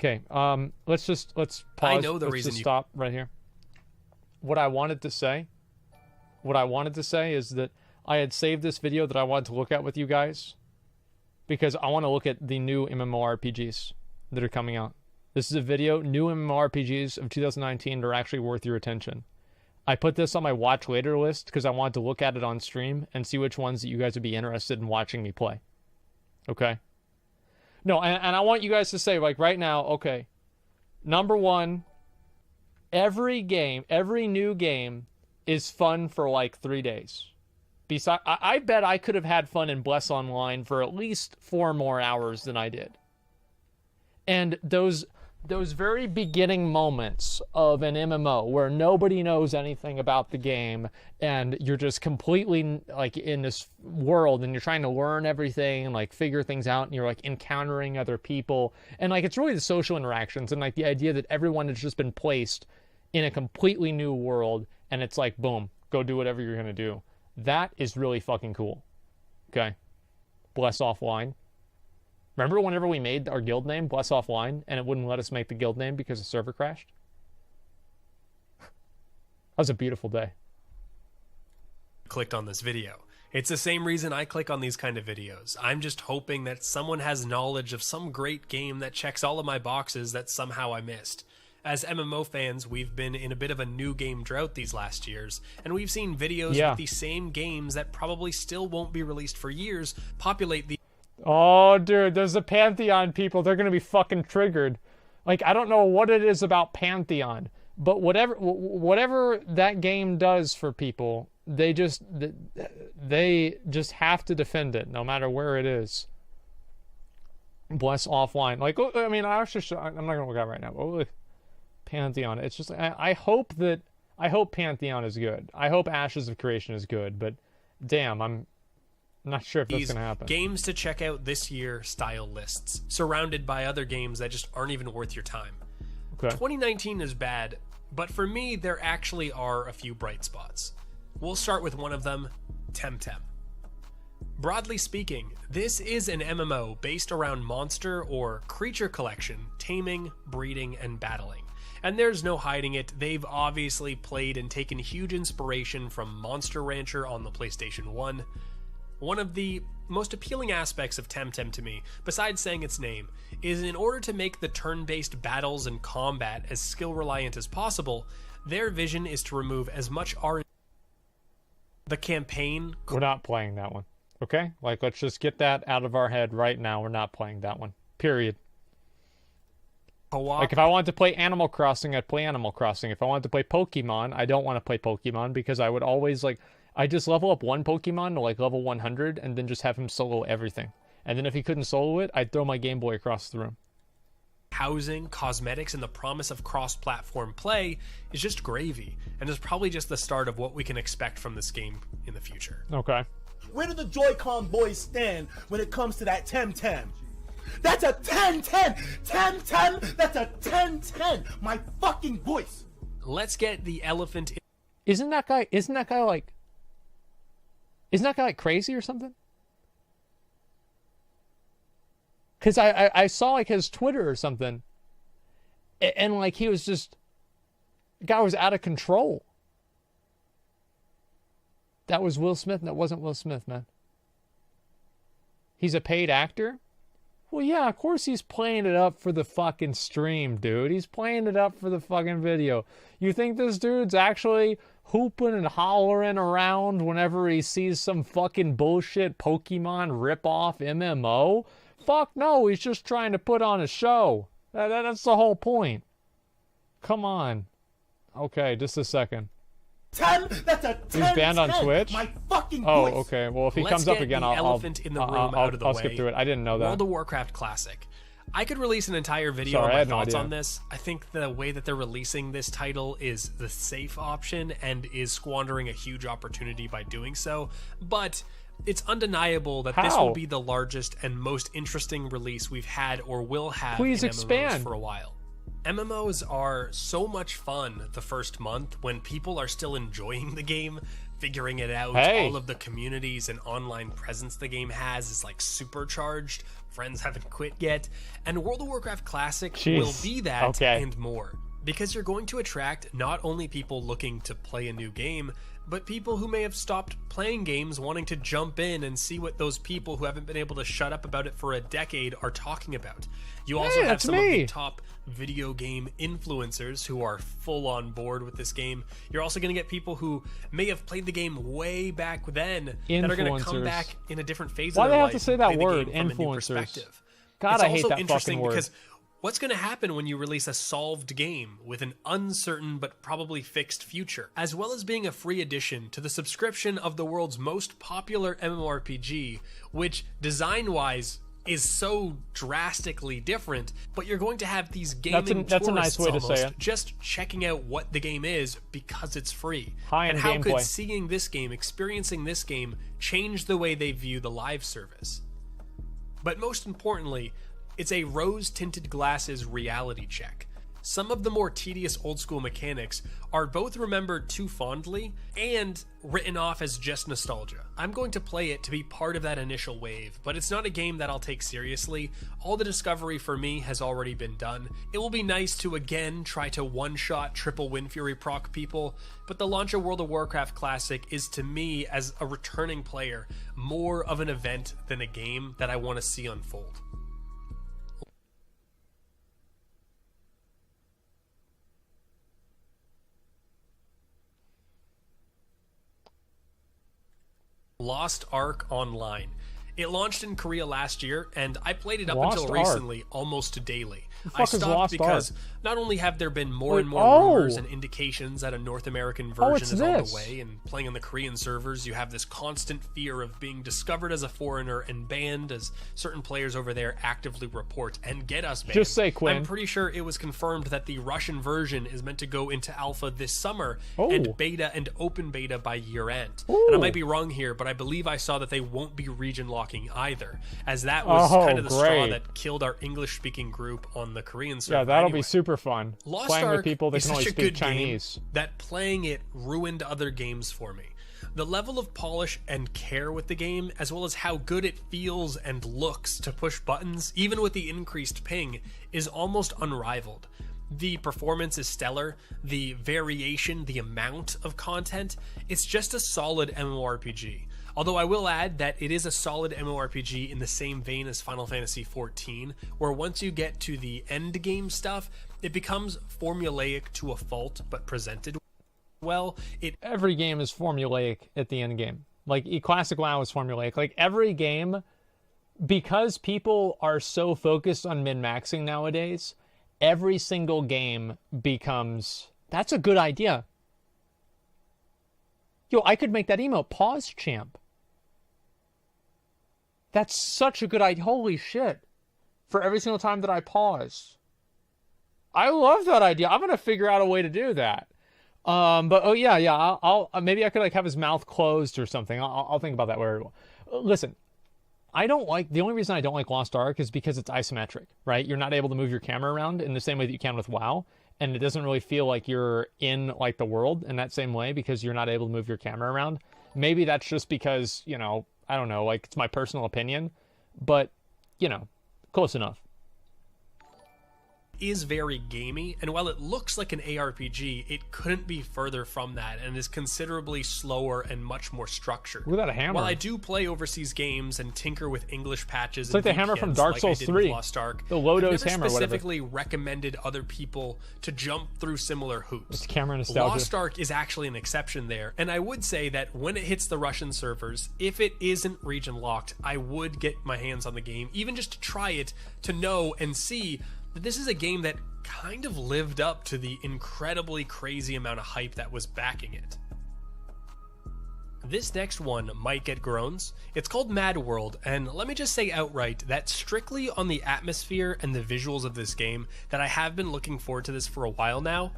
Okay, let's pause. I know the let's reason just you stop right here. What I wanted to say is that I had saved this video that I wanted to look at with you guys because I want to look at the new MMORPGs that are coming out. This is a video, new MMORPGs of 2019 that are actually worth your attention. I put this on my watch later list because I wanted to look at it on stream and see which ones that you guys would be interested in watching me play. Okay? No, and I want you guys to say, like, right now, okay, number one, every new game is fun for, like, 3 days. I bet I could have had fun in Bless Online for at least 4 more hours than I did. And those very beginning moments of an MMO where nobody knows anything about the game and you're just completely like in this world and you're trying to learn everything and like figure things out and you're like encountering other people and like it's really the social interactions and like the idea that everyone has just been placed in a completely new world and it's like boom, go do whatever you're gonna do. That is really fucking cool. Okay. Bless Offline. Remember whenever we made our guild name, Bless Offline, and it wouldn't let us make the guild name because the server crashed? That was a beautiful day. clicked on this video. It's the same reason I click on these kind of videos. I'm just hoping that someone has knowledge of some great game that checks all of my boxes that somehow I missed. As MMO fans, we've been in a bit of a new game drought these last years, and we've seen videos with the same games that probably still won't be released for years populate the... Oh, dude, there's the Pantheon people. They're going to be fucking triggered. Like, I don't know what it is about Pantheon, but whatever that game does for people, they just have to defend it, no matter where it is. Bless Offline. Like, I mean, I'm not going to look at it right now. But Pantheon. It's just, I hope Pantheon is good. I hope Ashes of Creation is good, but damn, I'm not sure if that's going to happen. Games to check out this year style lists, surrounded by other games that just aren't even worth your time. Okay. 2019 is bad, but for me, there actually are a few bright spots. We'll start with one of them, Temtem. Broadly speaking, this is an MMO based around monster or creature collection, taming, breeding, and battling. And there's no hiding it, they've obviously played and taken huge inspiration from Monster Rancher on the PlayStation 1. One of the most appealing aspects of Temtem to me, besides saying its name, is in order to make the turn-based battles and combat as skill-reliant as possible, their vision is to remove as much RNG. The campaign... We're not playing that one, okay? Like, let's just get that out of our head right now. We're not playing that one, period. Like, if I wanted to play Animal Crossing, I'd play Animal Crossing. If I wanted to play Pokemon, I don't want to play Pokemon because I would always, like... I just level up one Pokemon to like level 100 and then just have him solo everything. And then if he couldn't solo it, I'd throw my Game Boy across the room. Housing, cosmetics, and the promise of cross-platform play is just gravy, and is probably just the start of what we can expect from this game in the future. Okay. Where do the Joy-Con boys stand when it comes to that Temtem? That's a 10-10! Temtem! That's a 10-10! My fucking voice! Let's get the elephant in... Isn't that guy like crazy or something? Because I saw like his Twitter or something. And like he was just... The guy was out of control. That was Will Smith. That wasn't Will Smith, man. He's a paid actor? Well, yeah, of course he's playing it up for the fucking stream, dude. He's playing it up for the fucking video. You think this dude's actually hooping and hollering around whenever he sees some fucking bullshit Pokemon rip-off MMO? Fuck no, he's just trying to put on a show. That's the whole point. Come on. Okay, just a second. 10, that's a 10, he's banned on Twitch? My fucking oh, voice. okay. Well, if he comes up again, I'll skip through it. I didn't know that. World of Warcraft Classic. I could release an entire video on my thoughts on this. I think the way that they're releasing this title is the safe option and is squandering a huge opportunity by doing so, but it's undeniable that this will be the largest and most interesting release we've had or will have in MMOs for a while. MMOs are so much fun the first month when people are still enjoying the game. figuring it out. Hey. All of the communities and online presence the game has is like supercharged. Friends haven't quit yet. And World of Warcraft Classic will be that and more. Because you're going to attract not only people looking to play a new game, but people who may have stopped playing games wanting to jump in and see what those people who haven't been able to shut up about it for a decade are talking about. You also have some of the top video game influencers who are full on board with this game. You're also going to get people who may have played the game way back then that are going to come back in a different phase of their life. Why do they have to say that word, influencers? God, I hate that fucking word. Because what's going to happen when you release a solved game with an uncertain but probably fixed future, as well as being a free addition to the subscription of the world's most popular MMORPG, which design-wise is so drastically different, but you're going to have these gaming that's a nice way to say it. Just checking out what the game is because it's free. High-end and how gameplay. could seeing this game, experiencing this game, change the way they view the live service? But most importantly, it's a rose-tinted glasses reality check. Some of the more tedious old-school mechanics are both remembered too fondly and written off as just nostalgia. I'm going to play it to be part of that initial wave, but it's not a game that I'll take seriously. All the discovery for me has already been done. It will be nice to again try to one-shot triple Windfury proc people, but the launch of World of Warcraft Classic is to me, as a returning player, more of an event than a game that I want to see unfold. Lost Ark Online. It launched in Korea last year, and I played it up until recently, almost daily. I stopped because not only have there been more and more rumors and indications that a North American version is on the way, and playing on the Korean servers, you have this constant fear of being discovered as a foreigner and banned, as certain players over there actively report and get us banned. Just say Quinn. I'm pretty sure it was confirmed that the Russian version is meant to go into alpha this summer, and beta and open beta by year end. And I might be wrong here, but I believe I saw that they won't be region locking either, as that was kind of the straw that killed our English-speaking group on the Korean server. Yeah, that'll be super fun. Lost playing Ark with people that is can only such a speak good Chinese. game that playing it ruined other games for me. The level of polish and care with the game, as well as how good it feels and looks to push buttons, even with the increased ping, is almost unrivaled. The performance is stellar, the variation, the amount of content, it's just a solid MMORPG. Although I will add that it is a solid MMORPG in the same vein as Final Fantasy XIV, where once you get to the end game stuff, it becomes formulaic to a fault, but presented well. Every game is formulaic at the end game. Like, Classic WoW is formulaic. Like, every game, because people are so focused on min-maxing nowadays, every single game becomes... That's a good idea. Yo, I could make that emote. Pause champ. That's such a good idea. Holy shit. For every single time that I pause. I love that idea. I'm going to figure out a way to do that. But oh yeah, I'll maybe I could like have his mouth closed or something. I'll think about that. Listen, the only reason I don't like Lost Ark is because it's isometric, right? You're not able to move your camera around in the same way that you can with WoW. And it doesn't really feel like you're in like the world in that same way because you're not able to move your camera around. Maybe that's just because, you know, I don't know, like it's my personal opinion, but you know, close enough. Is very gamey, and while it looks like an ARPG, it couldn't be further from that and is considerably slower and much more structured. Look at that hammer. While I do play overseas games and tinker with English patches, it's like the hammer from Dark Souls 3, Lost Ark, the Lodo's I've hammer. Never specifically recommended other people to jump through similar hoops. It's camera nostalgia. Lost Ark is actually an exception there, and I would say that when it hits the Russian servers, if it isn't region locked, I would get my hands on the game, even just to try it, to know and see that this is a game that kind of lived up to the incredibly crazy amount of hype that was backing it. This next one might get groans. It's called Mad World, and let me just say outright that strictly on the atmosphere and the visuals of this game that I have been looking forward to this for a while now.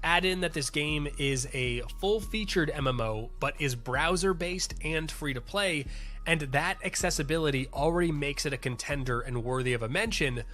Add in that this game is a full-featured MMO, but is browser-based and free-to-play, and that accessibility already makes it a contender and worthy of a mention.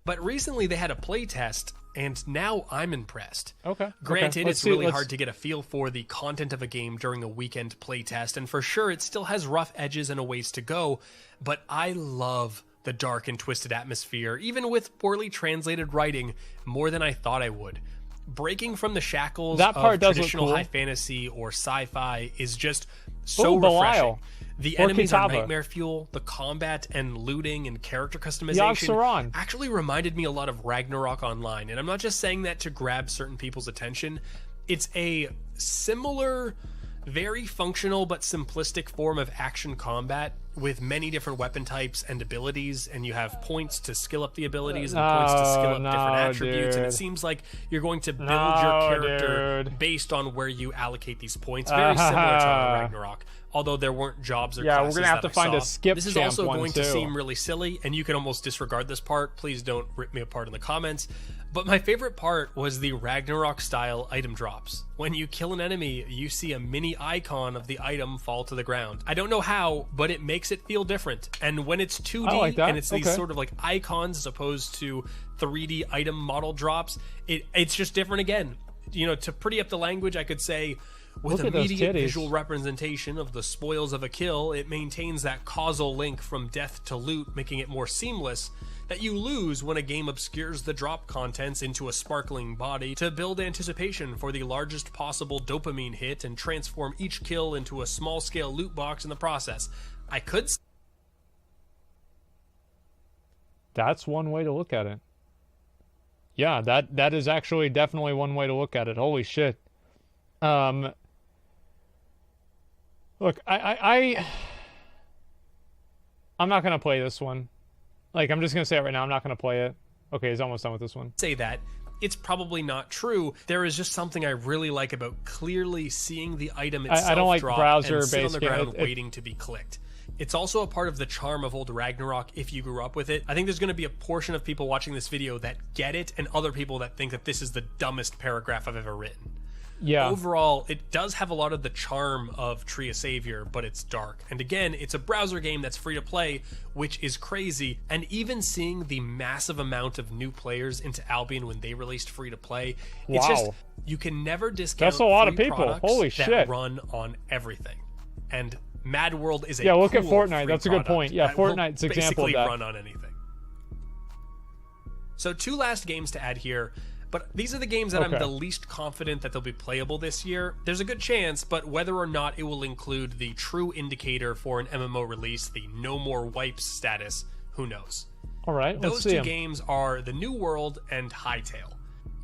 But recently they had a playtest, and now I'm impressed. Okay. Granted, Okay. it's really hard to get a feel for the content of a game during a weekend playtest, and for sure it still has rough edges and a ways to go, but I love the dark and twisted atmosphere, even with poorly translated writing, more than I thought I would. Breaking from the shackles That part of does look traditional cool. high fantasy or sci-fi is just so Ooh, refreshing. Belial. The Or enemies are Kitava. nightmare fuel. The combat and looting and character customization Yogg-Saron. actually reminded me a lot of Ragnarok Online. And I'm not just saying that to grab certain people's attention. It's a similar, very functional but simplistic form of action combat with many different weapon types and abilities, and you have points to skill up the abilities and points to skill up different attributes, and it seems like you're going to build your character based on where you allocate these points. Very similar to Ragnarok, although there weren't jobs or classes we're gonna have that to I find a saw. skip This is champ also one, going too. to seem really silly, and you can almost disregard this part. Please don't rip me apart in the comments. But my favorite part was the Ragnarok-style item drops. When you kill an enemy, you see a mini icon of the item fall to the ground. I don't know how, but it makes it feel different. And when it's 2D I like that. and it's these Okay. sort of like icons as opposed to 3D item model drops, it's just different again. You know, to pretty up the language, I could say, with Look at those immediate titties. visual representation of the spoils of a kill, it maintains that causal link from death to loot, making it more seamless, that you lose when a game obscures the drop contents into a sparkling body to build anticipation for the largest possible dopamine hit and transform each kill into a small-scale loot box in the process. I could That's one way to look at it. Yeah, that is actually definitely one way to look at it. Holy shit. Look, I'm not gonna play this one. Like, I'm just gonna say it right now. I'm not gonna play it. Okay, he's almost done with this one. say that. It's probably not true. There is just something I really like about clearly seeing the item itself I don't like drop browser and sit on based the game. ground waiting to be clicked. It's also a part of the charm of old Ragnarok if you grew up with it. I think there's going to be a portion of people watching this video that get it and other people that think that this is the dumbest paragraph I've ever written. Yeah. Overall, it does have a lot of the charm of Tree of Savior, but it's dark. And again, it's a browser game that's free to play, which is crazy. And even seeing the massive amount of new players into Albion when they released free to play, it's just, Wow. you can never discount That's a lot of free people. products Holy that shit. run on everything. And Mad World is a Yeah, look at cool Fortnite. free That's a good product point. Yeah, that will Fortnite's an example of basically that. run on anything. So 2 last games to add here, but these are the games that I'm Okay. the least confident that they'll be playable this year. There's a good chance, but whether or not it will include the true indicator for an MMO release, the no more wipes status, who knows. All right, let's Those see two 'em. games are The New World and Hytale.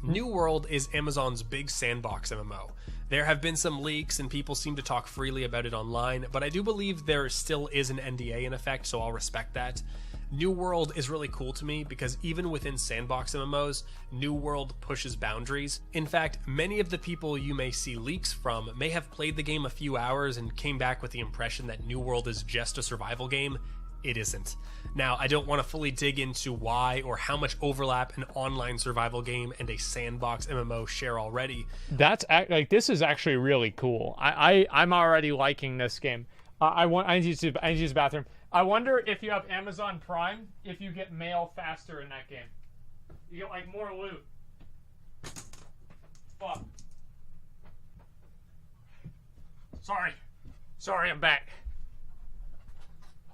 New World is Amazon's big sandbox MMO. There have been some leaks and people seem to talk freely about it online, but I do believe there still is an NDA in effect, so I'll respect that. New World is really cool to me because even within sandbox MMOs, New World pushes boundaries. In fact, many of the people you may see leaks from may have played the game a few hours and came back with the impression that New World is just a survival game. It isn't. Now, I don't want to fully dig into why or how much overlap an online survival game and a sandbox MMO share already. Like, this is actually really cool. I'm already liking this game. I need to use the bathroom. I wonder if you have Amazon Prime, if you get mail faster in that game. You get like more loot. Fuck. Sorry, I'm back.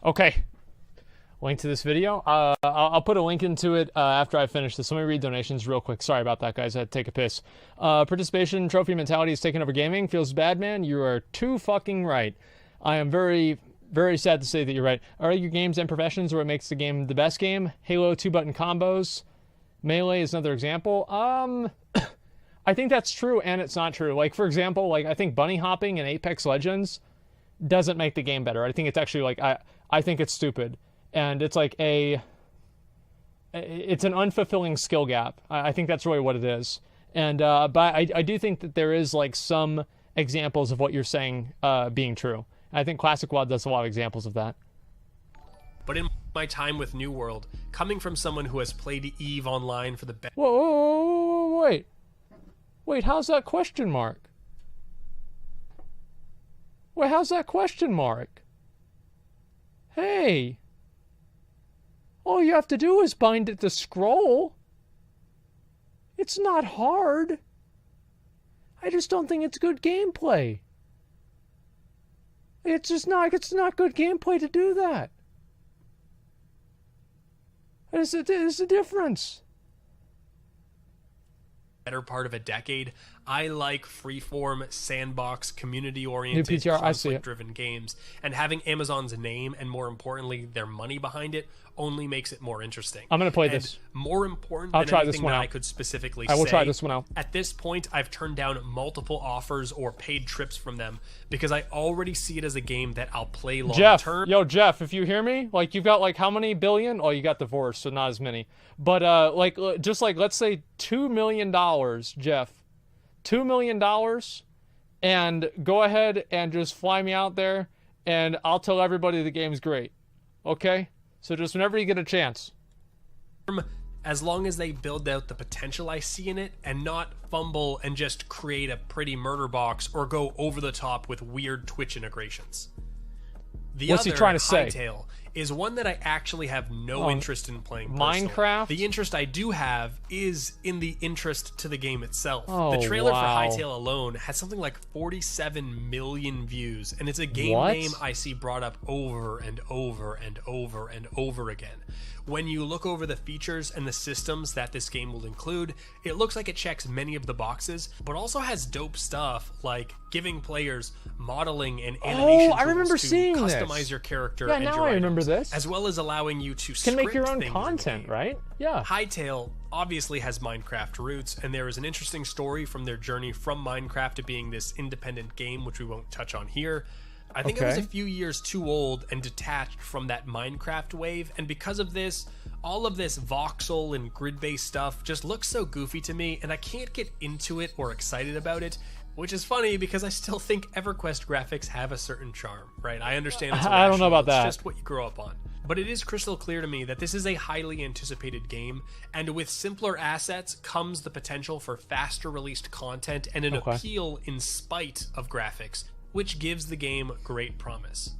Okay. Link to this video. I'll put a link into it after I finish this. Let me read donations real quick. Sorry about that, guys. I had to take a piss. Participation trophy mentality is taking over gaming. Feels bad, man. You are too fucking right. I am very, very sad to say that you're right. Are your games and professions what makes the game the best game? Halo 2-button combos. Melee is another example. I think that's true and it's not true. Like, for example, like I think bunny hopping in Apex Legends doesn't make the game better. I think it's actually like I think it's stupid. And it's like it's an unfulfilling skill gap. I think that's really what it is. And but I do think that there is like some examples of what you're saying being true. I think Classic WoD does a lot of examples of that. But in my time with New World, coming from someone who has played EVE Online for the best Wait, how's that question mark? Wait, how's that question mark? Hey. All you have to do is bind it to scroll. It's not hard. I just don't think it's good gameplay. It's not good gameplay to do that. There's a difference. Better part of a decade, I like freeform, sandbox, community-oriented, PTR, I see it. conflict-driven games, and having Amazon's name and, more importantly, their money behind it only makes it more interesting. I'm gonna play And this. More important I'll than try anything this one that out. I could specifically I will say, try this one out. at this point, I've turned down multiple offers or paid trips from them because I already see it as a game that I'll play Jeff, long-term. yo, Jeff, if you hear me, like, you've got, like, how many billion? Oh, you got divorced, so not as many. But, like, just, like, let's say $2 million, Jeff. $2 million, and go ahead and just fly me out there, and I'll tell everybody the game's great. Okay? So just whenever you get a chance. As long as they build out the potential I see in it and not fumble and just create a pretty murder box or go over the top with weird Twitch integrations. The What's other, he trying to say? Hytale, is one that I actually have no interest in playing personally. Minecraft? The interest I do have is in the interest to the game itself. Oh, the trailer wow. for Hytale alone has something like 47 million views, and it's a game What? name I see brought up over and over and over and over again. When you look over the features and the systems that this game will include, it looks like it checks many of the boxes, but also has dope stuff like giving players modeling and animation I remember tools to seeing customize this. your character Yeah, and now your I remember items, this. as well as allowing you to Can make your script own things in the content, game. right? Yeah. Hytale obviously has Minecraft roots, and there is an interesting story from their journey from Minecraft to being this independent game, which we won't touch on here. I think it was Okay. a few years too old and detached from that Minecraft wave, and because of this, all of this voxel and grid-based stuff just looks so goofy to me, and I can't get into it or excited about it, which is funny because I still think EverQuest graphics have a certain charm, right? I understand it's I don't know irrational, about that. It's just what you grow up on. But it is crystal clear to me that this is a highly anticipated game, and with simpler assets comes the potential for faster released content and an Okay. appeal in spite of graphics, which gives the game great promise.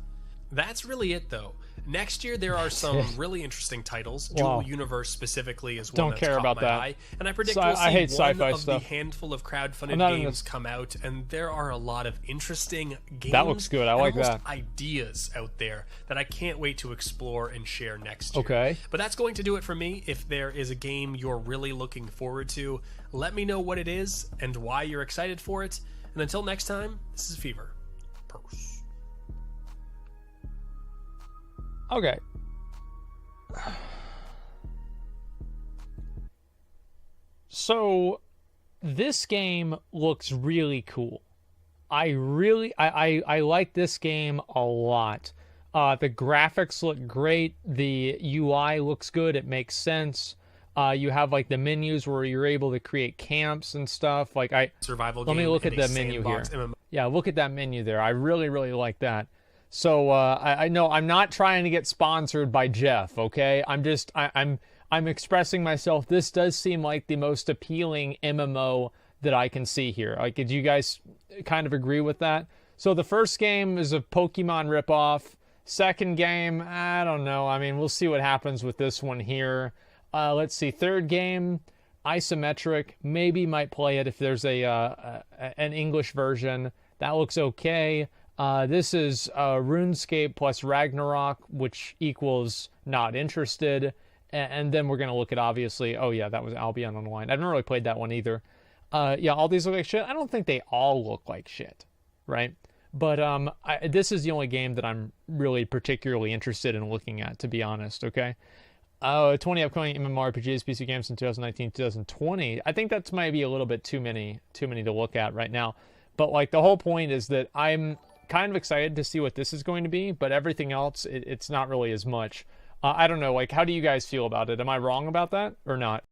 That's really it, though. Next year, there are some really interesting titles. Wow. Dual Universe specifically is one Don't that's care caught about my that. eye, and I predict So we'll see I hate one sci-fi of stuff. the handful of crowdfunded I'm not in games come out, and there are a lot of interesting games. That looks good. I and like almost that. ideas out there that I can't wait to explore and share next year. Okay. But that's going to do it for me. If there is a game you're really looking forward to, let me know what it is and why you're excited for it. And until next time, this is Fevir. Peace. Okay. So, this game looks really cool. I like this game a lot. The graphics look great. The UI looks good. It makes sense. You have like the menus where you're able to create camps and stuff. Like Survival let game me look at and a the menu here. sandbox MMO. Yeah, look at that menu there. I really, really like that. So I know I'm not trying to get sponsored by Jeff. Okay, I'm expressing myself. This does seem like the most appealing MMO that I can see here. Like, did you guys kind of agree with that? So the first game is a Pokemon ripoff. Second game, I don't know. I mean, we'll see what happens with this one here. Let's see. Third game, isometric. Maybe might play it if there's an English version. That looks okay. This is RuneScape plus Ragnarok, which equals not interested. And then we're going to look at, obviously, oh yeah, that was Albion Online. I haven't really played that one either. Yeah, all these look like shit. I don't think they all look like shit, right? But this is the only game that I'm really particularly interested in looking at, to be honest, okay? 20 upcoming MMORPGs, PC games in 2019, 2020. I think that's maybe a little bit too many to look at right now. But like the whole point is that I'm kind of excited to see what this is going to be, but everything else, it's not really as much. I don't know, like, how do you guys feel about it? Am I wrong about that or not?